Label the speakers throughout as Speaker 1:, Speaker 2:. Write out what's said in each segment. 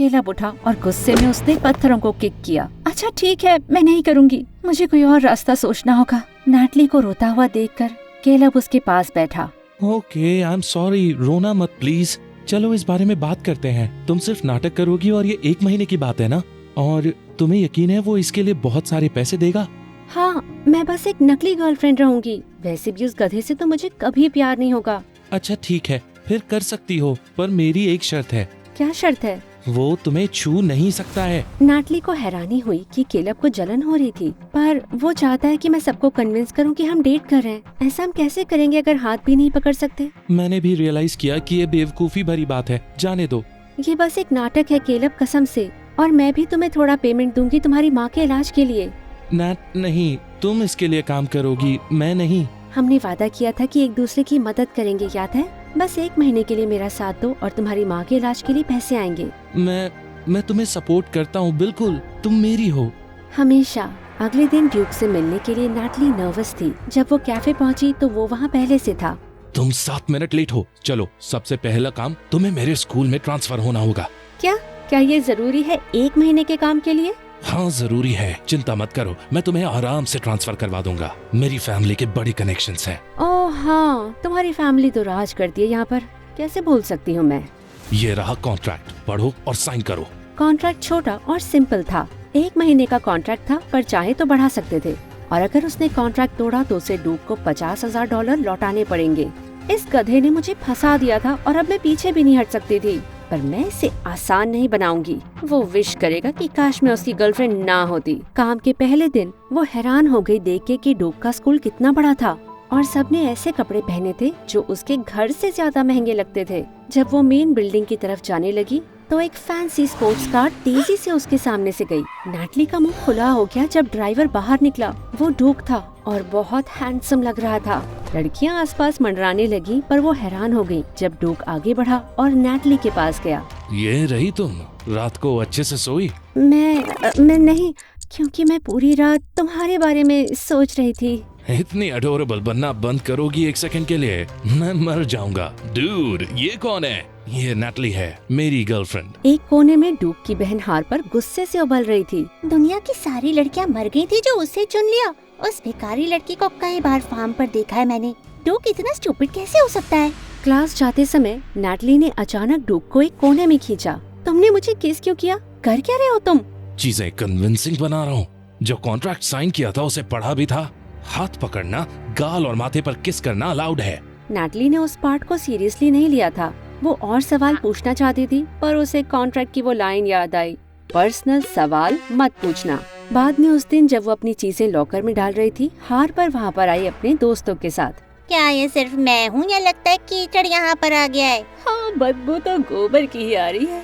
Speaker 1: Caleb उठा और गुस्से में उसने पत्थरों को किक किया। अच्छा ठीक है, मैं नहीं करूँगी, मुझे कोई और रास्ता सोचना होगा। नैटली को रोता हुआ देखकर केलब उसके पास बैठा।
Speaker 2: ओके, आई एम सॉरी, रोना मत प्लीज। चलो इस बारे में बात करते हैं। तुम सिर्फ नाटक करोगी और ये 1 महीने की बात है ना? और तुम्हें यकीन है वो इसके लिए बहुत सारे पैसे देगा?
Speaker 1: हाँ, मैं बस एक नकली गर्लफ्रेंड रहूंगी। वैसे भी उस गधे से तो मुझे कभी प्यार नहीं होगा।
Speaker 2: अच्छा ठीक है, फिर कर सकती हो, पर मेरी एक शर्त है।
Speaker 1: क्या शर्त है?
Speaker 2: वो तुम्हें छू नहीं सकता है।
Speaker 1: नैटली को हैरानी हुई कि केलब को जलन हो रही थी, पर वो चाहता है कि मैं सबको कन्विंस करूं कि हम डेट कर रहे हैं। ऐसा हम कैसे करेंगे अगर हाथ भी नहीं पकड़ सकते?
Speaker 2: मैंने भी रियलाइज किया कि ये बेवकूफी भरी बात है, जाने दो।
Speaker 1: ये बस एक नाटक है केलब, कसम से। और मैं भी तुम्हें थोड़ा पेमेंट दूंगी तुम्हारी माँ के इलाज के लिए।
Speaker 2: नैट नहीं, तुम इसके लिए काम करोगी, मैं नहीं।
Speaker 1: हमने वादा किया था कि एक दूसरे की मदद करेंगे, याद है? बस 1 महीने के लिए मेरा साथ दो और तुम्हारी माँ के इलाज के लिए पैसे आएंगे।
Speaker 2: मैं तुम्हें सपोर्ट करता हूँ, बिल्कुल, तुम मेरी हो।
Speaker 1: हमेशा। अगले दिन ड्यूक से मिलने के लिए नैटली नर्वस थी। जब वो कैफे पहुंची तो वो वहाँ पहले से था।
Speaker 2: तुम 7 मिनट लेट हो। चलो, सबसे पहला काम, तुम्हें मेरे स्कूल में ट्रांसफर होना होगा।
Speaker 1: क्या ये जरूरी है 1 महीने के काम के लिए?
Speaker 2: हाँ जरूरी है, चिंता मत करो, मैं तुम्हें आराम से ट्रांसफर करवा दूंगा। मेरी फैमिली के बड़े कनेक्शंस हैं।
Speaker 1: ओह हाँ, तुम्हारी फैमिली तो राज करती है यहाँ पर, कैसे भूल सकती हूँ मैं।
Speaker 2: ये रहा कॉन्ट्रैक्ट, पढ़ो और साइन करो।
Speaker 1: कॉन्ट्रैक्ट छोटा और सिंपल था। 1 महीने का कॉन्ट्रैक्ट था, पर चाहे तो बढ़ा सकते थे। और अगर उसने कॉन्ट्रैक्ट तोड़ा तो उसे ड्यूक को $50,000 लौटाने पड़ेंगे। इस गधे ने मुझे फंसा दिया था और अब मैं पीछे भी नहीं हट सकती थी। पर मैं इसे आसान नहीं बनाऊंगी। वो विश करेगा कि काश मैं उसकी गर्लफ्रेंड ना होती। काम के पहले दिन वो हैरान हो गई देख के कि ड्यूक का स्कूल कितना बड़ा था और सबने ऐसे कपड़े पहने थे जो उसके घर से ज्यादा महंगे लगते थे। जब वो मेन बिल्डिंग की तरफ जाने लगी तो एक फैंसी स्पोर्ट्स कार तेजी से उसके सामने से गई। नैटली का मुंह खुला हो गया जब ड्राइवर बाहर निकला। वो ड्यूक था और बहुत हैंडसम लग रहा था। लड़कियां आसपास मंडराने लगी, पर वो हैरान हो गई जब ड्यूक आगे बढ़ा और नैटली के पास गया।
Speaker 2: ये रही तुम? रात को अच्छे से सोई?
Speaker 1: मैं नहीं, क्योंकि मैं पूरी रात तुम्हारे बारे में सोच रही थी।
Speaker 2: इतनी अडोरेबल बनना बंद करोगी 1 सेकंड के लिए? मैं मर जाऊंगा। डूड, ये कौन है? ये नैटली है, मेरी गर्लफ्रेंड।
Speaker 1: एक कोने में ड्यूक की बहन हार्पर गुस्से से उबल रही थी।
Speaker 3: दुनिया की सारी लड़कियां मर गई थी जो उसे चुन लिया। उस भिखारी लड़की को कई बार फार्म पर देखा है मैंने। ड्यूक इतना स्टूपिड कैसे हो सकता है?
Speaker 1: क्लास जाते समय नैटली ने अचानक ड्यूक को एक कोने में खींचा। तुमने मुझे किस क्यों किया? कर क्या रहे हो तुम?
Speaker 2: चीजें कन्विंसिंग बना रहा हूँ। जो कॉन्ट्रैक्ट साइन किया था उसे पढ़ा भी था। हाथ पकड़ना, गाल और माथे पर किस करना अलाउड है।
Speaker 1: नैटली ने उस पार्ट को सीरियसली नहीं लिया था। वो और सवाल पूछना चाहती थी, पर उसे कॉन्ट्रैक्ट की वो लाइन याद आई, पर्सनल सवाल मत पूछना। बाद में उस दिन जब वो अपनी चीजें लॉकर में डाल रही थी, हार्पर वहाँ पर आई अपने दोस्तों के साथ।
Speaker 3: क्या ये सिर्फ मैं हूँ या लगता है कीचड़ यहाँ पर आ गया है?
Speaker 1: हाँ, बदबू तो गोबर की ही आ रही है।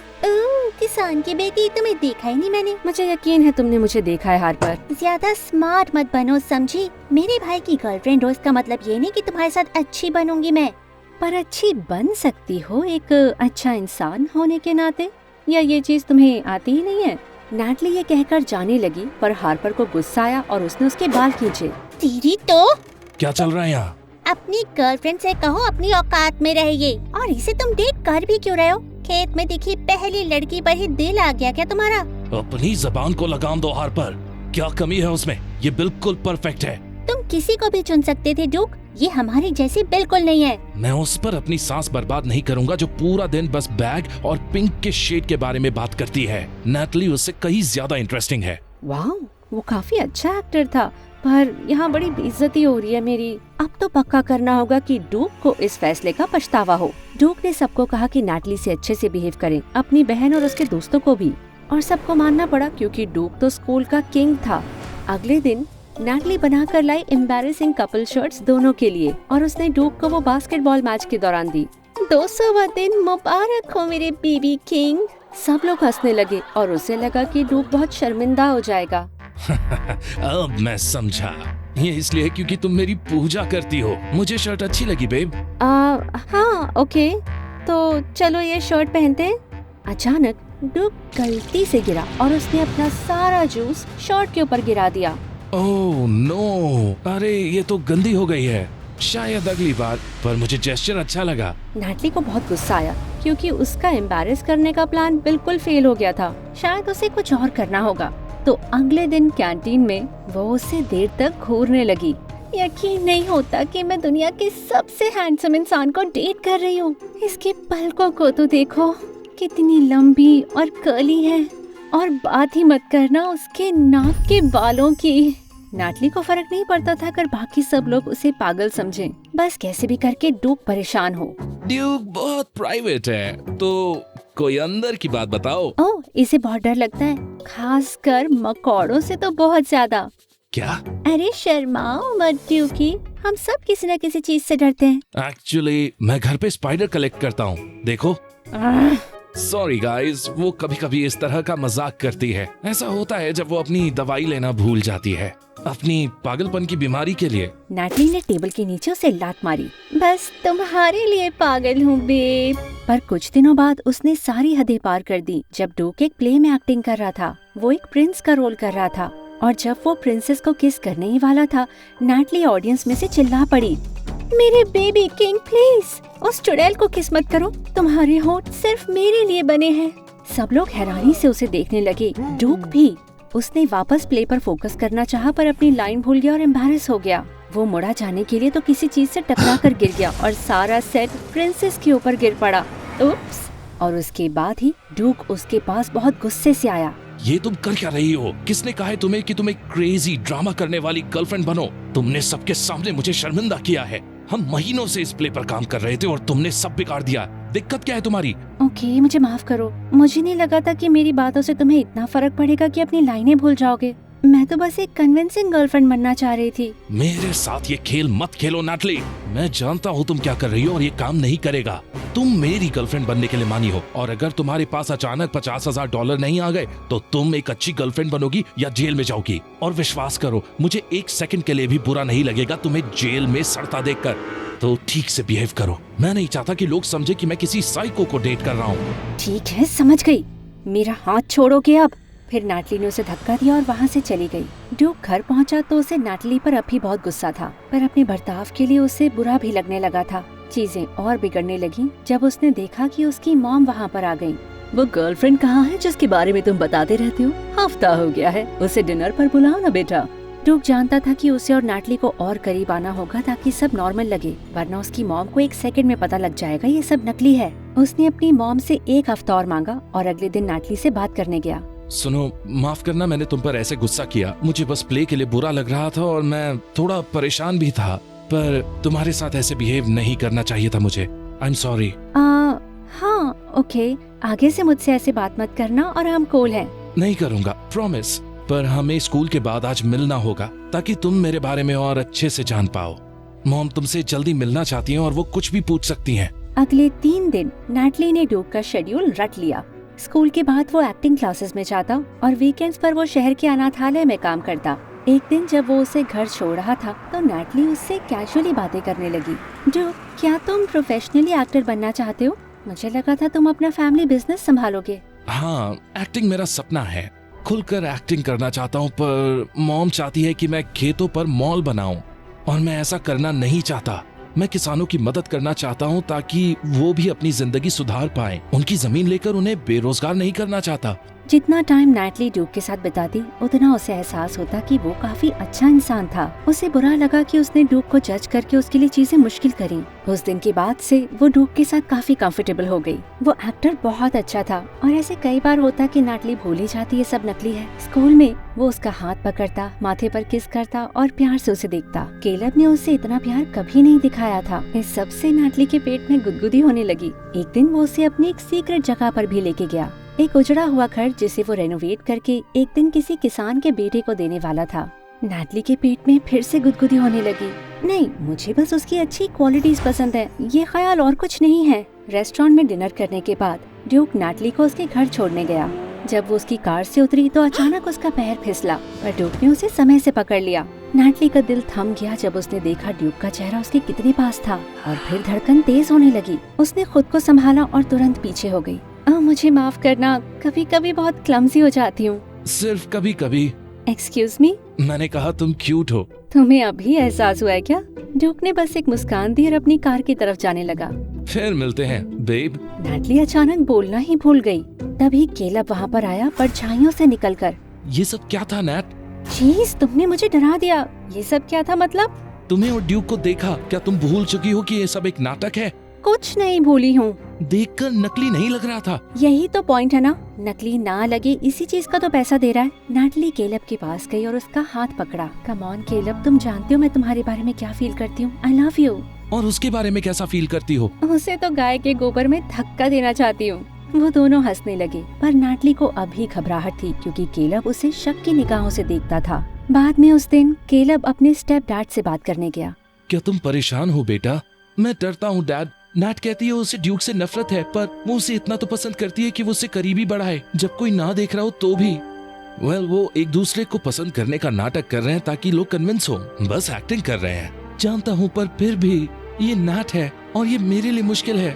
Speaker 3: किसान की बेटी, तुम्हें देखा ही नहीं मैंने।
Speaker 1: मुझे यकीन है तुमने मुझे देखा है हार्पर।
Speaker 3: ज्यादा स्मार्ट मत बनो, समझी? मेरे भाई की गर्लफ्रेंड हो, इसका मतलब ये नहीं कि तुम्हारे साथ अच्छी बनूंगी मैं।
Speaker 1: पर अच्छी बन सकती हो एक अच्छा इंसान होने के नाते, या ये चीज तुम्हें आती ही नहीं है? नैटली ये कहकर जाने लगी, पर हार्पर को गुस्सा आया और उसने उसके बाल खींचे।
Speaker 3: तेरी तो
Speaker 2: क्या चल रहा है यहाँ?
Speaker 3: अपनी गर्लफ्रेंड से कहो अपनी औकात में रहिए। और इसे तुम डेट कर भी क्यों रहे हो? खेत में दिखी पहली लड़की पर ही दिल आ गया क्या तुम्हारा?
Speaker 2: अपनी जबान को लगाम दो हार्पर, क्या कमी है उसमें? ये बिल्कुल परफेक्ट है।
Speaker 3: तुम किसी को भी चुन सकते थे ड्यूक, ये हमारी जैसी बिल्कुल नहीं है।
Speaker 2: मैं उस पर अपनी सांस बर्बाद नहीं करूंगा जो पूरा दिन बस बैग और पिंक के शेड के बारे में बात करती है। नैटली उससे कहीं ज्यादा इंटरेस्टिंग है।
Speaker 1: वाह, वो काफी अच्छा एक्टर था, पर यहाँ बड़ी बेइज्जती हो रही है मेरी। अब तो पक्का करना होगा कि ड्यूक को इस फैसले का पछतावा हो। ड्यूक ने सबको कहा कि नैटली से अच्छे से बिहेव करें, अपनी बहन और उसके दोस्तों को भी। और सबको मानना पड़ा क्योंकि ड्यूक तो स्कूल का किंग था। अगले दिन नैटली बनाकर लाई एम्बैरेसिंग कपल शर्ट्स दोनों के लिए, और उसने ड्यूक को वो बास्केटबॉल मैच के दौरान दी। 200वां दिन मुबारक हो मेरे बेबी किंग। सब लोग हंसने लगे और उसे लगा कि ड्यूक बहुत शर्मिंदा हो जाएगा।
Speaker 2: अब मैं समझा, ये इसलिए क्योंकि तुम मेरी पूजा करती हो। मुझे शर्ट अच्छी लगी बेब।
Speaker 1: हाँ ओके, तो चलो ये शर्ट पहनते हैं। अचानक ड्यूक गलती से गिरा और उसने अपना सारा जूस शर्ट के ऊपर गिरा दिया।
Speaker 2: ओह नो, अरे ये तो गंदी हो गई है। शायद अगली बार, पर मुझे जेस्चर अच्छा लगा।
Speaker 1: नैटली को बहुत गुस्सा आया क्योंकि उसका एम्बैरेस करने का प्लान बिल्कुल फेल हो गया था। शायद उसे कुछ और करना होगा। तो अगले दिन कैंटीन में वो उससे देर तक घूरने लगी। यकीन नहीं होता कि मैं दुनिया के सबसे हैंडसम इंसान को डेट कर रही हूँ। इसके पलकों को तो देखो, कितनी लंबी और कर्ली है, और बात ही मत करना उसके नाक के बालों की। नैटली को फर्क नहीं पड़ता था अगर बाकी सब लोग उसे पागल समझें। बस कैसे भी करके ड्यूक परेशान हो।
Speaker 2: ड्यूक बहुत प्राइवेट है, तो कोई अंदर की बात बताओ।
Speaker 1: ओह, इसे बहुत डर लगता है, खासकर मकोड़ों से तो बहुत ज्यादा।
Speaker 2: क्या?
Speaker 1: अरे शर्माओ मत ड्यूकी, हम सब किसी न किसी चीज से डरते हैं।
Speaker 2: एक्चुअली मैं घर पे स्पाइडर कलेक्ट करता हूँ, देखो। सॉरी गाइस, वो कभी कभी इस तरह का मजाक करती है। ऐसा होता है जब वो अपनी दवाई लेना भूल जाती है, अपनी पागलपन की बीमारी के लिए।
Speaker 1: नैटली ने टेबल के नीचे उसे लात मारी। बस तुम्हारे लिए पागल हूँ बेब। पर कुछ दिनों बाद उसने सारी हदें पार कर दी। जब ड्यूक एक प्ले में एक्टिंग कर रहा था, वो एक प्रिंस का रोल कर रहा था, और जब वो प्रिंसेस को किस करने ही वाला था, नैटली ऑडियंस में से चिल्ला पड़ी, मेरे बेबी किंग प्लीज, उस चुड़ैल को किस मत करो, तुम्हारे होंठ सिर्फ मेरे लिए बने हैं। सब लोग हैरानी से उसे देखने लगे, ड्यूक भी। उसने वापस प्ले पर फोकस करना चाहा, पर अपनी लाइन भूल गया और एम्बैरेस हो गया। वो मुड़ा जाने के लिए तो किसी चीज से टकरा कर गिर गया और सारा सेट प्रिंसेस के ऊपर गिर पड़ा। उप्स। और उसके बाद ही ड्यूक उसके पास बहुत गुस्से से आया।
Speaker 2: ये तुम कर क्या रही हो? किसने कहा है तुम्हें कि तुम एक क्रेजी ड्रामा करने वाली गर्लफ्रेंड बनो? तुमने सबके सामने मुझे शर्मिंदा किया है। हम महीनों से इस प्ले पर काम कर रहे थे और तुमने सब बिगाड़ दिया। दिक्कत क्या है तुम्हारी?
Speaker 1: ओके, मुझे माफ करो। मुझे नहीं लगा था कि मेरी बातों से तुम्हें इतना फर्क पड़ेगा कि अपनी लाइनें भूल जाओगे। मैं तो बस एक कन्विंसिंग गर्लफ्रेंड बनना चाह रही थी।
Speaker 2: मेरे साथ ये खेल मत खेलो नैटली। मैं जानता हूँ तुम क्या कर रही हो और ये काम नहीं करेगा। तुम मेरी गर्लफ्रेंड बनने के लिए मानी हो, और अगर तुम्हारे पास अचानक $50,000 नहीं आ गए तो तुम एक अच्छी गर्लफ्रेंड बनोगी या जेल में जाओगी। और विश्वास करो, मुझे एक सेकंड के लिए भी बुरा नहीं लगेगा तुम्हें जेल में सड़ता देखकर। तो ठीक से बिहेव करो। मैं नहीं चाहता कि लोग समझे कि मैं किसी साइको को डेट कर रहा हूँ।
Speaker 1: ठीक है, समझ गई। मेरा हाथ छोड़ोगे अब? फिर नैटली ने उसे धक्का दिया और वहाँ से चली गई। ड्यूक घर पहुँचा तो उसे नैटली पर अब भी बहुत गुस्सा था, पर अपने बर्ताव के लिए उसे बुरा भी लगने लगा था। चीजें और बिगड़ने लगी जब उसने देखा कि उसकी मॉम वहाँ पर आ गई। वो गर्लफ्रेंड कहाँ है जिसके बारे में तुम बताते रहते हो? हफ्ता हो गया है, उसे डिनर पर बुलाओ ना बेटा। ड्यूक जानता था कि उसे और नैटली को और करीब आना होगा ताकि सब नॉर्मल लगे, वरना उसकी मॉम को एक सेकंड में पता लग जाएगा ये सब नकली है। उसने अपनी मॉम से एक हफ्ता और मांगा और अगले दिन नैटली से बात करने गया।
Speaker 2: सुनो, माफ करना मैंने तुम पर ऐसे गुस्सा किया। मुझे बस प्ले के लिए बुरा लग रहा था और मैं थोड़ा परेशान भी था, पर तुम्हारे साथ ऐसे बिहेव नहीं करना चाहिए था मुझे। I am sorry.
Speaker 1: हाँ ओके, आगे से मुझसे ऐसे बात मत करना और हम कूल हैं।
Speaker 2: नहीं करूँगा, प्रॉमिस। पर हमें स्कूल के बाद आज मिलना होगा ताकि तुम मेरे बारे में और अच्छे से जान पाओ। मॉम तुमसे जल्दी मिलना चाहती हैं और वो कुछ भी पूछ सकती हैं।
Speaker 1: अगले 3 दिन नैटली ने ड्यूक का शेड्यूल रट लिया। स्कूल के बाद वो एक्टिंग क्लासेस में जाता और वीकेंड्स पर वो शहर के अनाथालय में काम करता। एक दिन जब वो उसे घर छोड़ रहा था तो नैटली उससे कैजुअली बातें करने लगी। ड्यूक, क्या तुम प्रोफेशनली एक्टर बनना चाहते हो? मुझे लगा था तुम अपना फैमिली बिजनेस संभालोगे।
Speaker 2: हाँ, एक्टिंग मेरा सपना है। खुलकर एक्टिंग करना चाहता हूँ, पर मॉम चाहती है कि मैं खेतों पर मॉल बनाऊं और मैं ऐसा करना नहीं चाहता। मैं किसानों की मदद करना चाहता हूँ ताकि वो भी अपनी जिंदगी सुधार पाएं। उनकी जमीन लेकर उन्हें बेरोजगार नहीं करना चाहता।
Speaker 1: जितना टाइम नैटली ड्यूक के साथ बिताती, उतना उसे एहसास होता कि वो काफी अच्छा इंसान था। उसे बुरा लगा कि उसने ड्यूक को जज करके उसके लिए चीजें मुश्किल करी। उस दिन के बाद से वो ड्यूक के साथ काफी कंफर्टेबल हो गई। वो एक्टर बहुत अच्छा था और ऐसे कई बार होता कि नैटली भूल ही जाती ये सब नकली है। स्कूल में वो उसका हाथ पकड़ता, माथे पर किस करता और प्यार से उसे देखता। केलब ने उसे इतना प्यार कभी नहीं दिखाया था। इस सब से नैटली के पेट में गुदगुदी होने लगी। एक दिन वो उसे अपनी एक सीक्रेट जगह पर भी लेके गया, एक उजड़ा हुआ घर जिसे वो रेनोवेट करके एक दिन किसी किसान के बेटे को देने वाला था। नैटली के पेट में फिर से गुदगुदी होने लगी। नहीं, मुझे बस उसकी अच्छी क्वालिटीज पसंद है, ये ख्याल और कुछ नहीं है। रेस्टोरेंट में डिनर करने के बाद ड्यूक नैटली को उसके घर छोड़ने गया। जब वो उसकी कार से उतरी तो अचानक उसका पैर फिसला, पर ड्यूक ने उसे समय से पकड़ लिया। नैटली का दिल थम गया जब उसने देखा ड्यूक का चेहरा उसके कितने पास था, और फिर धड़कन तेज होने लगी। उसने खुद को संभाला और तुरंत पीछे हो गई। मुझे माफ करना, कभी कभी बहुत क्लमजी हो जाती हूँ।
Speaker 2: सिर्फ कभी कभी।
Speaker 1: एक्सक्यूज मी,
Speaker 2: मैंने कहा तुम क्यूट हो।
Speaker 1: तुम्हें अभी एहसास हुआ है क्या? ड्यूक ने बस एक मुस्कान दी और अपनी कार की तरफ जाने लगा।
Speaker 2: फिर मिलते हैं बेब।
Speaker 1: नैटली अचानक बोलना ही भूल गई। तभी केलब वहाँ पर आया परछाइयों से निकलकर।
Speaker 2: ये सब क्या था नैट?
Speaker 1: चीज, तुमने मुझे डरा दिया। ये सब क्या था मतलब?
Speaker 2: तुम्हें और ड्यूक को देखा, क्या तुम भूल चुकी हो कि ये सब एक नाटक है?
Speaker 1: कुछ नहीं भूली हूँ।
Speaker 2: देखकर नकली नहीं लग रहा था।
Speaker 1: यही तो पॉइंट है ना, नकली ना लगे इसी चीज का तो पैसा दे रहा है। नैटली केलब के पास गई और उसका हाथ पकड़ा। कम ऑन केलब, तुम जानते हो मैं तुम्हारे बारे में क्या फील करती हूँ। I love you.
Speaker 2: और उसके बारे में कैसा फील करती हो?
Speaker 1: उसे तो गाय के गोबर में धक्का देना चाहती हूँ। वो दोनों हंसने लगे, पर नैटली को अभी घबराहट थी क्योंकि केलब उसे शक की निगाहों से देखता था। बाद में उस दिन केलब अपने स्टेप डैड से बात करने गया।
Speaker 2: क्या तुम परेशान हो बेटा? मैं डरता हूँ डैड। नैट कहती है उसे ड्यूक से नफरत है, पर वो उसे इतना तो पसंद करती है कि वो उसे करीबी बढ़ाए जब कोई ना देख रहा हो तो भी। वो एक दूसरे को पसंद करने का नाटक कर रहे हैं ताकि लोग कन्विंस हो। बस एक्टिंग कर रहे हैं, जानता हूँ, पर फिर भी ये नैट है और ये मेरे लिए मुश्किल है।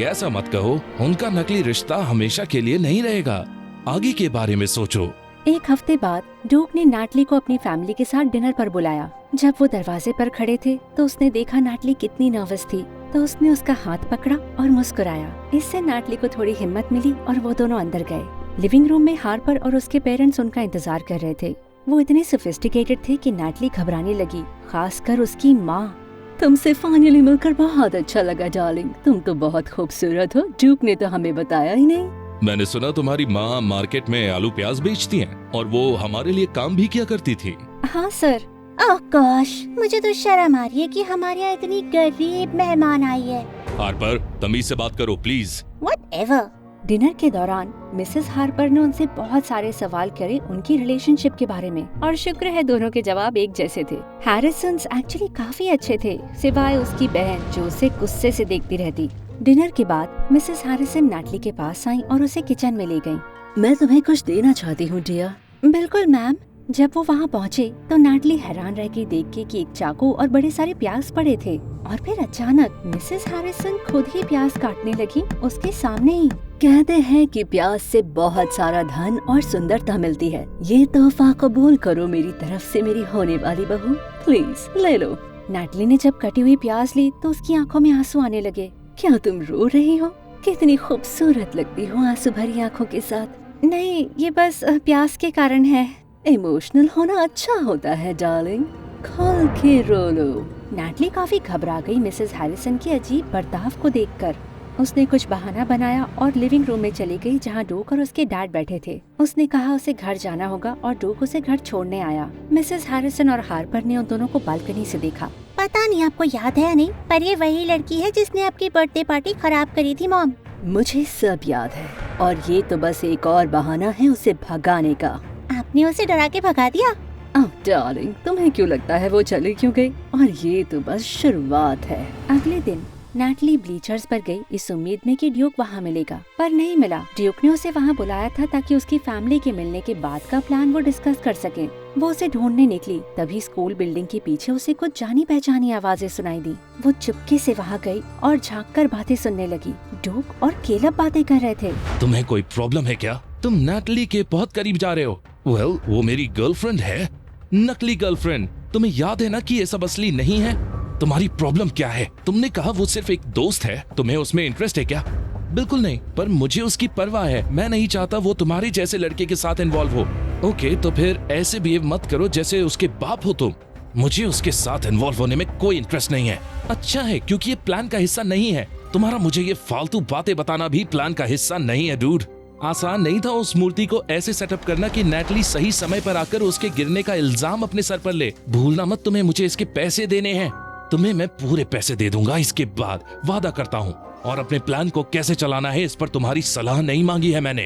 Speaker 2: ऐसा मत कहो, उनका नकली रिश्ता हमेशा के लिए नहीं रहेगा। आगे के बारे में सोचो।
Speaker 1: एक हफ्ते बाद ड्यूक ने नैटली को अपनी फैमिली के साथ डिनर पर बुलाया। जब वो दरवाजे पर खड़े थे तो उसने देखा नैटली कितनी नर्वस थी, तो उसने उसका हाथ पकड़ा और मुस्कुराया। इससे नैटली को थोड़ी हिम्मत मिली और वो दोनों अंदर गए। लिविंग रूम में हार्पर और उसके पेरेंट्स उनका इंतजार कर रहे थे। वो इतने सोफिस्टिकेटेड थे कि नैटली घबराने लगी, खासकर उसकी माँ। तुमसे फाइनली मिलकर बहुत अच्छा लगा डार्लिंग, तुम तो बहुत खूबसूरत हो। ड्यूक ने तो हमें बताया ही नहीं।
Speaker 2: मैंने सुना तुम्हारी माँ मार्केट में आलू प्याज बेचती हैं और वो हमारे लिए काम भी किया करती थी।
Speaker 1: हाँ सर।
Speaker 3: ओह गॉश, मुझे तो शर्म आ रही है कि हमारे यहाँ इतनी गरीब मेहमान आई है।
Speaker 2: हार्पर, तमीज से बात करो प्लीज।
Speaker 3: Whatever।
Speaker 1: डिनर के दौरान मिसेस हार्पर ने उनसे बहुत सारे सवाल करे उनकी रिलेशनशिप के बारे में, और शुक्र है दोनों के जवाब एक जैसे थे। हैरिसन्स एक्चुअली काफी अच्छे थे, सिवाय उसकी बहन जो उसे गुस्से से देखती रहती। डिनर के बाद मिसेस हैरिसन नैटली के पास आई और उसे किचन में ले गयी। मैं तुम्हें कुछ देना चाहती हूँ डियर। बिल्कुल मैम। जब वो वहाँ पहुँचे तो नैटली हैरान रह गई देख के कि एक चाकू और बड़े सारे प्याज पड़े थे, और फिर अचानक मिसेस हैरिसन खुद ही प्याज काटने लगी उसके सामने ही। कहते हैं कि प्याज से बहुत सारा धन और सुंदरता मिलती है। ये तोहफा कबूल करो मेरी तरफ से मेरी होने वाली बहू, प्लीज ले लो। नैटली ने जब कटी हुई प्याज ली तो उसकी आंखों में आंसू आने लगे। क्या तुम रो रही हो? कितनी खूबसूरत लगती हो आंसू भरी आंखों के साथ। नहीं, ये बस प्याज के कारण है। इमोशनल होना अच्छा होता है डार्लिंग, खोल के रो लो। नैटली काफी घबरा गई मिसेस हैरिसन के अजीब बर्ताव को देखकर। उसने कुछ बहाना बनाया और लिविंग रूम में चली गई जहाँ ड्यूक और उसके डैड बैठे थे। उसने कहा उसे घर जाना होगा और ड्यूक उसे घर छोड़ने आया। मिसेस हैरिसन और हार्पर ने उन दोनों को बालकनी से देखा।
Speaker 3: पता नहीं आपको याद है या नहीं, पर ये वही लड़की है जिसने आपकी बर्थडे पार्टी खराब करी थी मॉम।
Speaker 1: मुझे सब याद है, और ये तो बस एक और बहाना है उसे भगाने का।
Speaker 3: आपने उसे डरा के भगा दिया?
Speaker 1: ओह डार्लिंग, तुम्हें क्यों लगता है वो चली क्यों गई? और ये तो बस शुरुआत है। अगले दिन नैटली ब्लीचर्स पर गई इस उम्मीद में कि ड्यूक वहाँ मिलेगा, पर नहीं मिला। ड्यूक ने उसे वहाँ बुलाया था ताकि उसकी फैमिली के मिलने के बाद का प्लान वो डिस्कस कर सके। वो उसे ढूंढने निकली, तभी स्कूल बिल्डिंग के पीछे उसे कुछ जानी पहचानी आवाजें सुनाई दी। वो चुपके से वहाँ गई और झाँक कर बातें सुनने लगी। ड्यूक और केलब बातें कर रहे थे।
Speaker 2: तुम्हें कोई प्रॉब्लम है क्या? तुम नैटली के बहुत करीब जा रहे हो। वेल, वो मेरी गर्लफ्रेंड है, नकली गर्लफ्रेंड। तुम्हें याद है ना कि ये सब असली नहीं है। तुम्हारी प्रॉब्लम क्या है? तुमने कहा वो सिर्फ एक दोस्त है, तुम्हें उसमें इंटरेस्ट है क्या? बिल्कुल नहीं, पर मुझे उसकी परवाह है। मैं नहीं चाहता वो तुम्हारे जैसे लड़के के साथ इन्वॉल्व हो। ओके, तो फिर ऐसे बिहेव मत करो जैसे उसके बाप हो तुम। मुझे उसके साथ इन्वॉल्व होने में कोई इंटरेस्ट नहीं है। अच्छा है, क्योंकि ये प्लान का हिस्सा नहीं है। तुम्हारा मुझे ये फालतू बातें बताना भी प्लान का हिस्सा नहीं है डूड। आसान नहीं था उस मूर्ति को ऐसे सेटअप करना कि नैटली सही समय पर आकर उसके गिरने का इल्जाम अपने सर पर ले। भूलना मत, तुम्हें मुझे इसके पैसे देने हैं। तुम्हें मैं पूरे पैसे दे दूंगा इसके बाद, वादा करता हूँ। और अपने प्लान को कैसे चलाना है इस पर तुम्हारी सलाह नहीं मांगी है मैंने,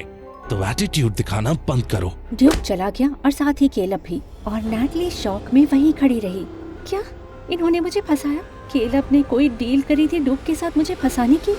Speaker 2: तो एटीट्यूड दिखाना बंद करो।
Speaker 1: ड्यूक चला गया और साथ ही केलब भी, और नैटली शॉक में वहीं खड़ी रही। क्या इन्होंने मुझे फंसाया? केलब ने कोई डील करी थी ड्यूक के साथ मुझे फंसाने की।